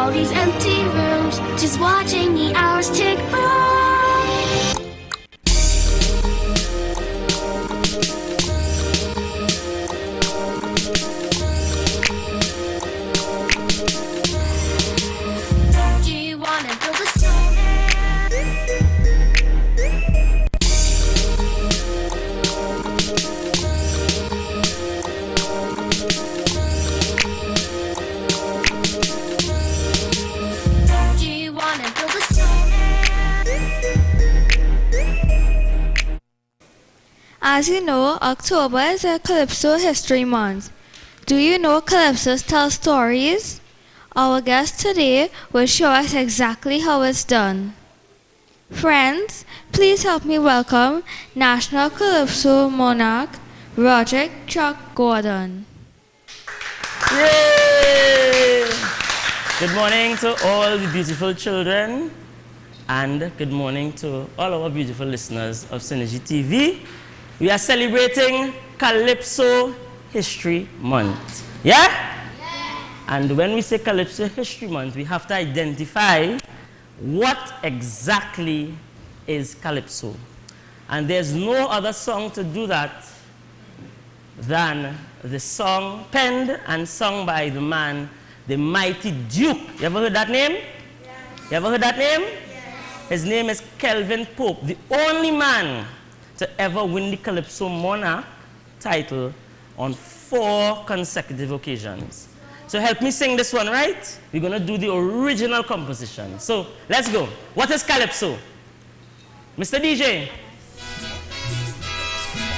all these empty rooms, just watching the hours tick by. Do you wanna build a snowman? Do you wanna build a snowman? As you know, October is a Calypso History Month. Do you know Calypsos tell stories? Our guest today will show us exactly how it's done. Friends, please help me welcome National Calypso Monarch Roderick Chuck Gordon. Yay! Good morning to all the beautiful children, and good morning to all our beautiful listeners of Synergy TV. We are celebrating Calypso History Month. Yeah? And when we say Calypso History Month, we have to identify what exactly is Calypso. And there's no other song to do that than the song penned and sung by the man, the mighty Duke. You ever heard that name? Yes. You ever heard that name? Yes. His name is Kelvin Pope, the only man to ever win the Calypso Monarch title on 4 consecutive occasions. So help me sing this one, right? We're going to do the original composition. So let's go. What is Calypso? Mr. DJ?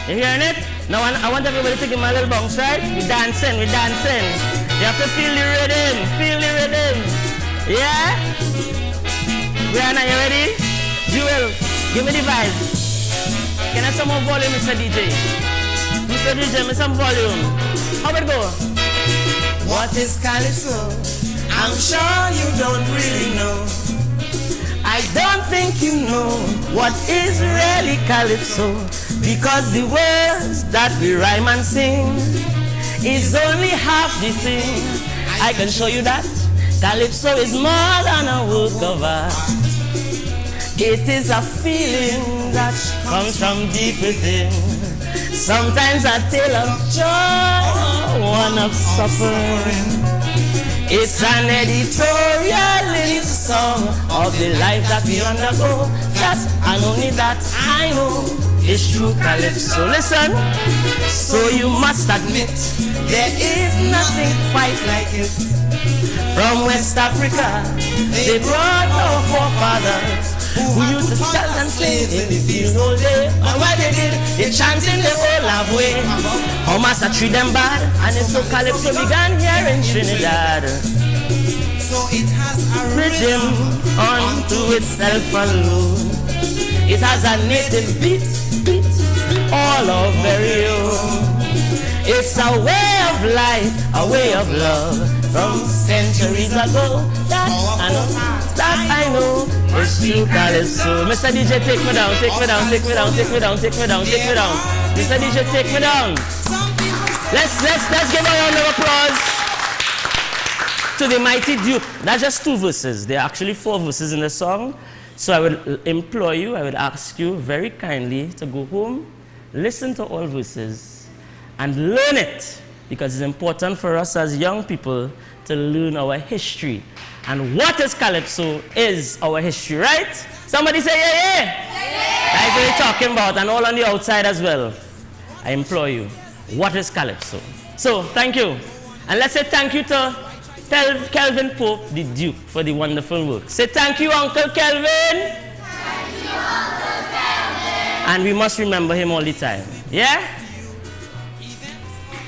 You hearing it? Now I want everybody to give me a little bounce, right? We're dancing, we're dancing. You have to feel the rhythm, feel the rhythm. Yeah? Brianna, you ready? Jewel, give me the vibe. Can I have some more volume, Mr. DJ? Mr. DJ, give me some volume. How about it go? What is Calypso? I'm sure you don't really know. I don't think you know what is really Calypso, because the words that we rhyme and sing is only half the thing. I can show you that Calypso is more than a work of art. It is a feeling that comes from deep within. Sometimes a tale of joy, one of suffering. It's an editorial lyric song of the life that we undergo. That and only that I know is true Calypso. Listen, so you must admit there is nothing quite like it. From West Africa, they brought our forefathers who used to stand and sing in the fields all day. And what they did, they chanted the whole love way. How must I treat them bad? And it's so Calypso began here in Trinidad. So it has a Rhythm unto itself alone. It has a native beat, all of very own. It's a way of life, a way of love from centuries ago. That I know is true Calypso. Mr. DJ, take me down, take me down, take me down, take me down, take me down, take me down. Mr. DJ, take me down. Let's give a round of applause to the mighty Duke. That's just 2 verses. There are actually 4 verses in the song. So I would implore you, I would ask you very kindly to go home, listen to all verses, and learn it, because it's important for us as young people to learn our history. And what is Calypso is our history, right? Somebody say yeah, yeah. Yeah. That's what we're talking about, and all on the outside as well. I implore you, what is Calypso? So, thank you. And let's say thank you to Kelvin Pope, the Duke, for the wonderful work. Say thank you, Uncle Kelvin. Thank you, Uncle Kelvin. And we must remember him all the time. Yeah?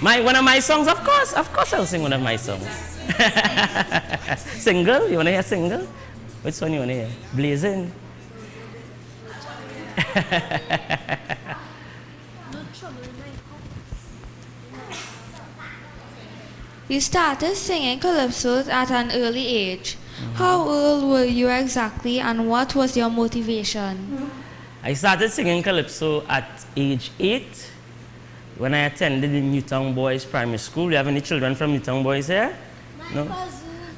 One of my songs, of course I'll sing one of my songs. Single? You want to hear single? Which one you want to hear? Blazing? You started singing calypsos at an early age. How old were you exactly, and what was your motivation? I started singing calypso at age 8 when I attended the Newtown Boys Primary School. Do you have any children from Newtown Boys here? No?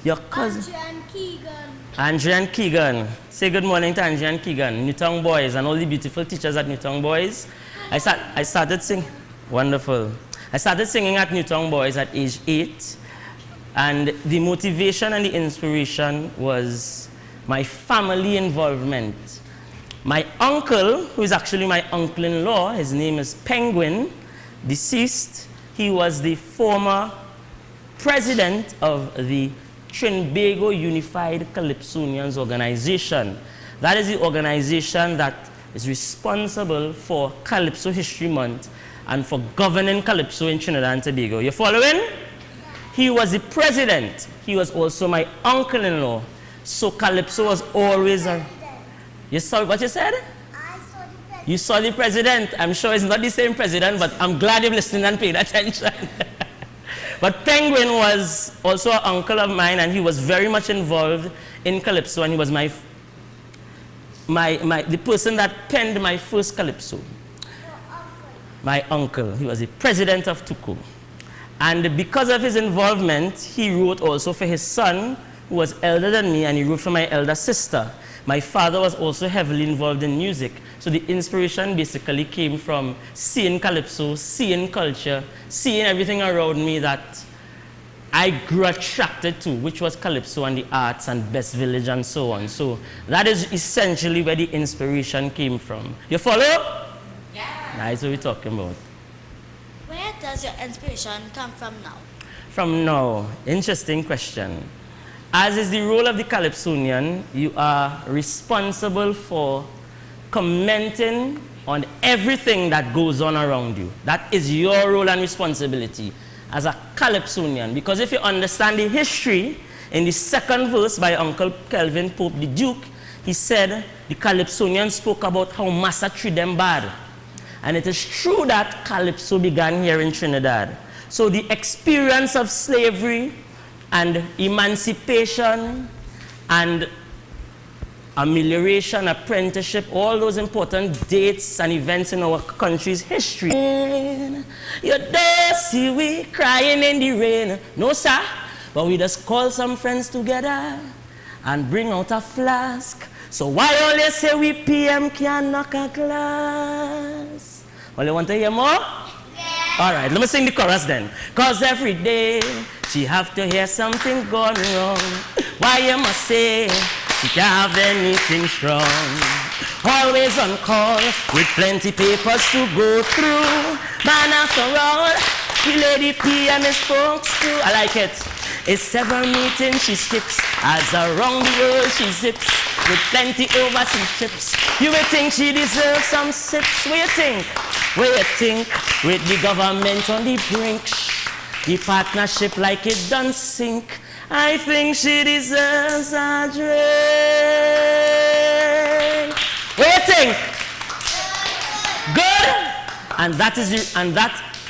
Your cousin? Andrea and Keegan. Andrea and Keegan. Say good morning to Andrea and Keegan, Newtown Boys, and all the beautiful teachers at Newtown Boys. I started singing. Wonderful. I started singing at Newtown Boys at age 8. And the motivation and the inspiration was my family involvement. My uncle, who is actually my uncle-in-law, his name is Penguin, deceased. He was the former president of the Trinbago Unified Calypsonians organization. That is the organization that is responsible for Calypso History Month and for governing Calypso in Trinidad and Tobago. You following? He was the president. He was also my uncle-in-law. So Calypso was always a... You saw what you said? I saw the president. You saw the president. I'm sure it's not the same president, but I'm glad you've listened and paid attention. But Penguin was also an uncle of mine, and he was very much involved in Calypso, and he was the person that penned my first Calypso. My uncle. He was the president of Tuku. And because of his involvement, he wrote also for his son, who was elder than me, and he wrote for my elder sister. My father was also heavily involved in music. So the inspiration basically came from seeing Calypso, seeing culture, seeing everything around me that I grew attracted to, which was Calypso and the arts and Best Village and so on. So that is essentially where the inspiration came from. You follow? Yeah. That's what we're talking about. Where does your inspiration come from now? From now, interesting question. As is the role of the Calypsonian, you are responsible for commenting on everything that goes on around you. That is your role and responsibility as a Calypsonian. Because if you understand the history, in the second verse by Uncle Kelvin Pope the Duke, he said the Calypsonian spoke about how Massa treated them bad. And it is true that Calypso began here in Trinidad. So the experience of slavery and emancipation and amelioration, apprenticeship, all those important dates and events in our country's history. You dare see we crying in the rain. No, sir. But we just call some friends together and bring out a flask. So why only say we PM can knock a glass? Well, you want to hear more? Yeah. All right, let me sing the chorus then. Cause every day she have to hear something going wrong. Why you must say she can't have anything strong. Always on call with plenty papers to go through. Man after all, the lady PM is folks too. I like it. It's several meetings she skips. As around the world she zips. With plenty overseas trips. You will think she deserves some sips. What you think? What you think? With the government on the brink, the partnership like it done sink. I think she deserves a drink. What you think? Good? And that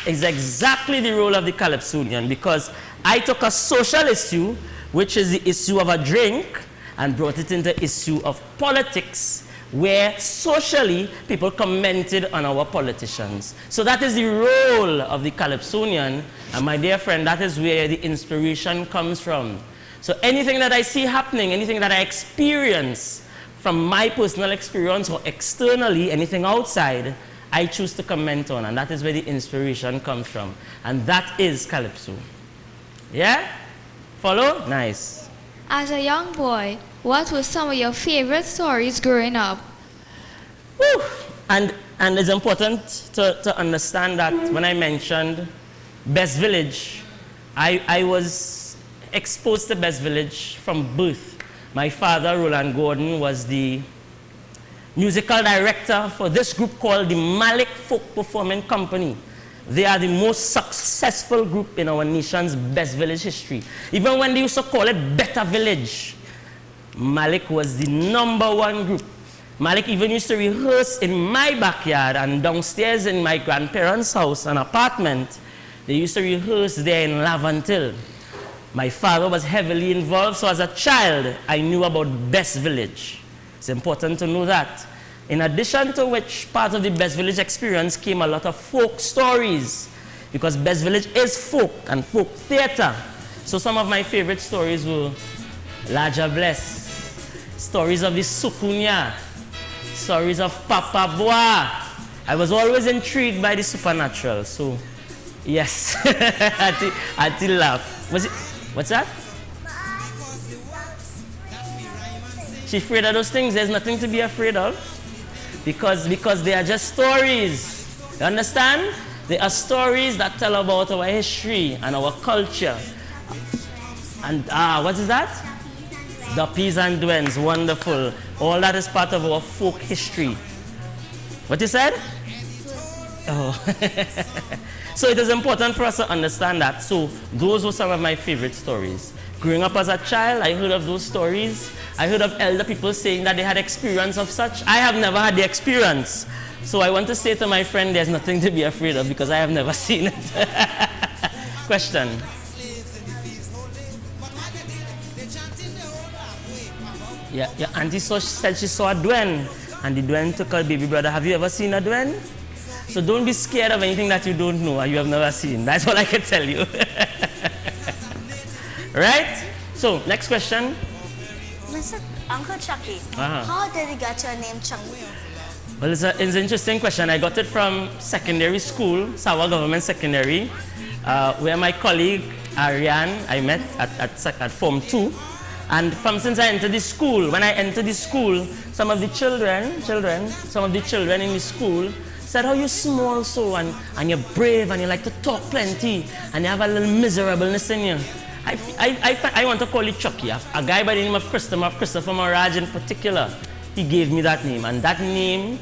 is exactly the role of the Calypsonian, because I took a social issue, which is the issue of a drink, and brought it into the issue of politics, where socially people commented on our politicians. So that is the role of the Calypsonian, and my dear friend, that is where the inspiration comes from. So anything that I see happening, anything that I experience from my personal experience or externally, anything outside, I choose to comment on, and that is where the inspiration comes from. And that is Calypso. Yeah? Follow? Nice. As a young boy, what were some of your favorite stories growing up? Woo. And it's important to understand that when I mentioned Best Village, I was exposed to Best Village from birth. My father, Roland Gordon, was the musical director for this group called the Malik Folk Performing Company. They are the most successful group in our nation's Best Village history. Even when they used to call it Better Village, Malik was the #1 group. Malik even used to rehearse in my backyard and downstairs in my grandparents' house, an apartment. They used to rehearse there in Lavantil. My father was heavily involved, so as a child, I knew about Best Village. It's important to know that. In addition to which, part of the Best Village experience came a lot of folk stories, because Best Village is folk and folk theater. So some of my favorite stories were Laja Bless, stories of the Sukunya, stories of Papa Boa. I was always intrigued by the supernatural, so yes, I did laugh. Was it? What's that? She's afraid of those things. There's nothing to be afraid of, because they are just stories. You understand? They are stories that tell about our history and our culture. And what is that? Duppies and Dwens, wonderful. All that is part of our folk history. What you said? Oh. So it is important for us to understand that. So those were some of my favorite stories. Growing up as a child, I heard of those stories. I heard of elder people saying that they had experience of such. I have never had the experience. So I want to say to my friend, there's nothing to be afraid of because I have never seen it. Question. Yeah, your auntie said she saw a Dwen, and the Dwen took her baby brother. Have you ever seen a Dwen? So don't be scared of anything that you don't know or you have never seen. That's all I can tell you. Right? So, next question. Mr. Uncle Chucky, how did you get your name Chucky? Well, it's an interesting question. I got it from secondary school, Sawa Government Secondary, where my colleague Ariane I met at Form 2. And since I entered the school, when I entered the school, some of the children in the school said, "How you small so, and you're brave, and you like to talk plenty, and you have a little miserableness in you." I want to call you Chucky. A guy by the name of Christopher Maraj in particular, he gave me that name, and that name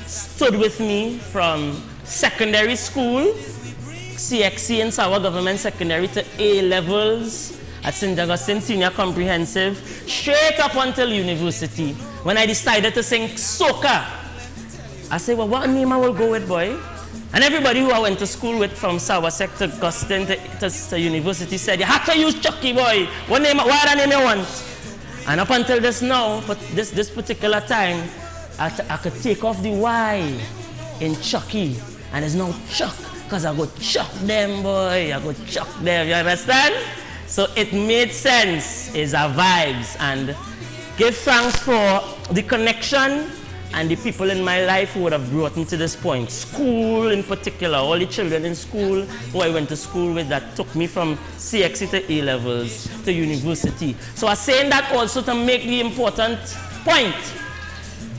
stood with me from secondary school, CXC in Sawa Government Secondary, to A levels at St. Augustine Senior Comprehensive, straight up until university, when I decided to sing soca. I said, well, what name I will go with, boy? And everybody who I went to school with from Sawa Sec to Augustine to university said, you have to use Chucky, boy. What other name you want? And up until this now, but this particular time, I could take off the Y in Chucky, and it's now Chuck, because I go chuck them, boy. I go chuck them, you understand? So it made sense. It's our vibes, and give thanks for the connection and the people in my life who would have brought me to this point. School in particular, all the children in school who I went to school with that took me from CXC to A levels to university. So I'm saying that also to make the important point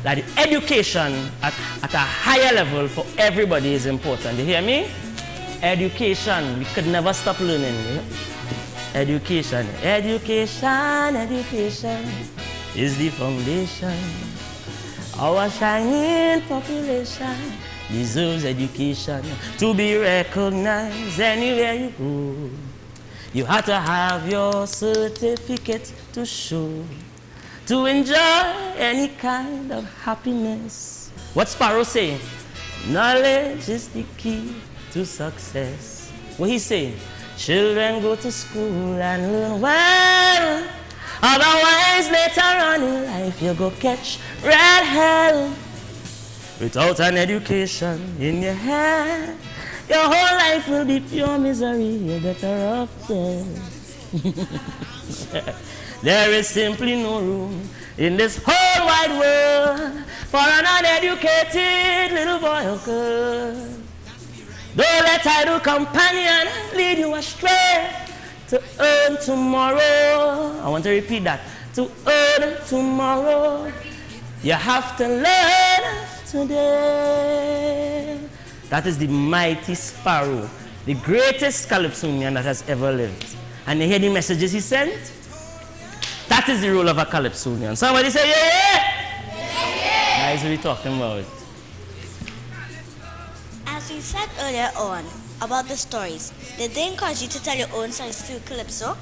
that education at a higher level for everybody is important. You hear me? Education, we could never stop learning. Education, education, education is the foundation. Our shining population deserves education to be recognized anywhere you go. You have to have your certificate to show, to enjoy any kind of happiness. What Sparrow say? Knowledge is the key to success. What he say? Children go to school and learn well. Otherwise, later on in life, you go catch red hell. Without an education in your head, your whole life will be pure misery. You're better off dead. There is simply no room in this whole wide world for an uneducated little boy or girl. Don't let idle companion lead you astray. To earn tomorrow, I want to repeat that. To earn tomorrow, you have to learn today. That is the mighty Sparrow, the greatest Calypsonian that has ever lived. And you hear the messages he sent? That is the role of a Calypsonian. Somebody say, yeah, yeah? Yeah, yeah. That is what we're talking about. As we said earlier on about the stories, did they encourage you to tell your own stories through Calypso?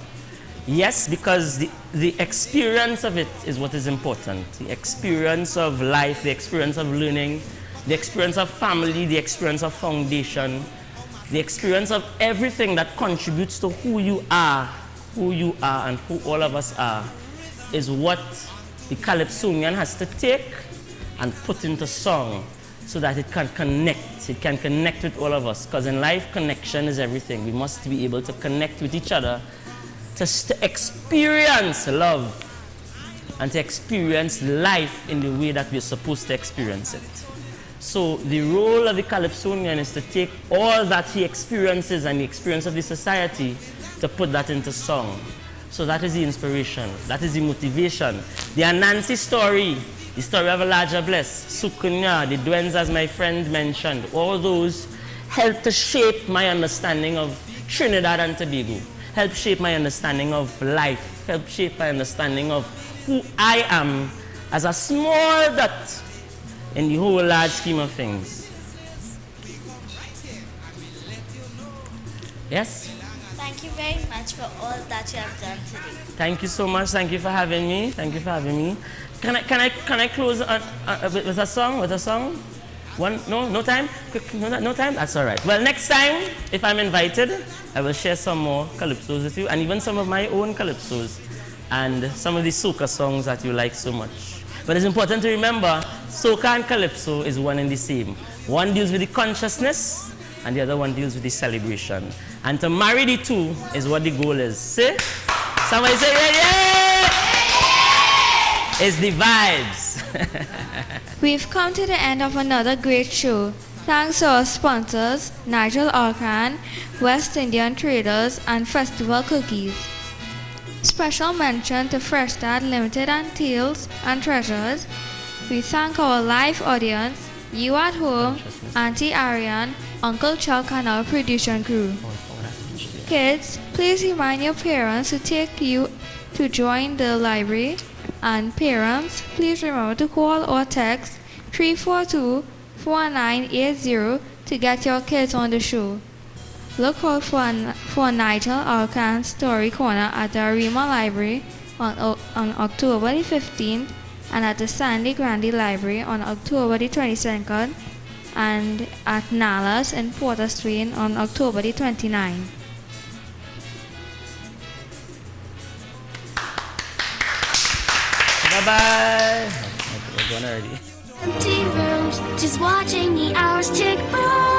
Yes, because the experience of it is what is important. The experience of life, the experience of learning, the experience of family, the experience of foundation, the experience of everything that contributes to who you are and who all of us are, is what the Calypsonian has to take and put into song, so that it can connect. It can connect with all of us. Because in life, connection is everything. We must be able to connect with each other to experience love and to experience life in the way that we're supposed to experience it. So the role of the Calypsonian is to take all that he experiences and the experience of the society to put that into song. So that is the inspiration, that is the motivation. The Anansi story, the story of Elijah Bless, Sukunya, the Dwens as my friend mentioned, all those help to shape my understanding of Trinidad and Tobago, help shape my understanding of life, help shape my understanding of who I am as a small dot in the whole large scheme of things. Yes? Thank you very much for all that you have done today. Thank you so much. Thank you for having me. Thank you for having me. Can I close with a song? With a song? One? No time? No time? That's all right. Well, next time, if I'm invited, I will share some more calypsos with you, and even some of my own calypsos, and some of the soca songs that you like so much. But it's important to remember, soca and calypso is one and the same. One deals with the consciousness, and the other one deals with the celebration. And to marry the two is what the goal is. See? Somebody say, yeah, yeah! It's the vibes. We've come to the end of another great show. Thanks to our sponsors, Nigel Arcan, West Indian Traders, and Festival Cookies. Special mention to Fresh Start Limited and Tales and Treasures. We thank our live audience, you at home, Auntie Ariane, Uncle Chuck, and our production crew. Kids, please remind your parents to take you to join the library. And parents, please remember to call or text 342-4980 to get your kids on the show. Look out for Nigel Arcan's Story Corner at the Arima Library on October the 15th and at the Sandy Grande Library on October the 22nd and at Nalas in Port Austrain on October the 29th. Bye-bye. We're going already. Empty rooms, just watching the hours tick by.